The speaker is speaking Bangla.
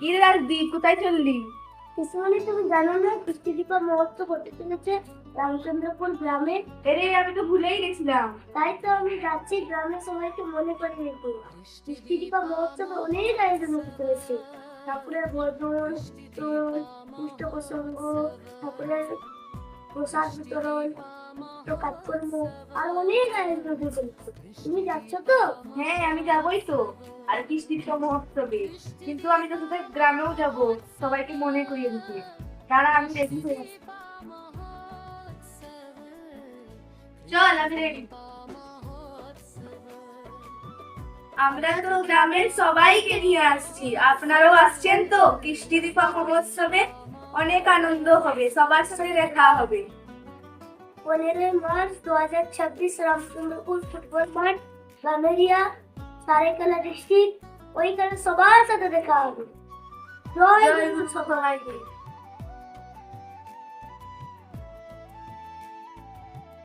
কিরে রাজদীপ, কোথায় চললি? পিসিমণি, তুমি জানো না কৃষ্টি দীপা মহোৎসব হতে চলেছে রামচন্দ্রপুর গ্রামে? আরে আমি তো ভুলেই গেছিলাম। তাই তো আমি যাচ্ছি গ্রামের সবাইকে মনে করে রেখে। কৃষ্টি দীপা মহোৎসবে অনেক আয়োজন হতে চলেছে। ঠাকুরের বর্ধন, তোরণ, পৃষ্ঠপ্রসঙ্গ, ঠাকুরের প্রসাদ বিতরণ, নৃত্য কাজকর্ম আর অনেক আয়োজন হতে চলেছে। তুমি যাচ্ছ তো? হ্যাঁ, আমি যাবোই তো। আর কৃষ্টি মহোৎসবে কিন্তু আমি তো তোদের গ্রামেও যাব, সবাইকে মনে করিয়ে দিতে। তারা আমি রেডি হয়ে আছি। চল, আমি রেডি। আমরা তো গ্রামের সবাইকে নিয়ে আসছি, আপনারাও আসছেন তো কৃষ্টি দীপা মহোৎসবে? অনেক আনন্দ হবে, সবার সাথে দেখা হবে। 15 মার্চ 2026 রামচন্দ্রপুর ফুটবল মাঠ, গামেরিয়া, সারেকালা ডিস্ট্রিক্ট। ওইখানে সবার সাথে দেখা হবে। জয় জয় গুরু গুরু সবাইকে।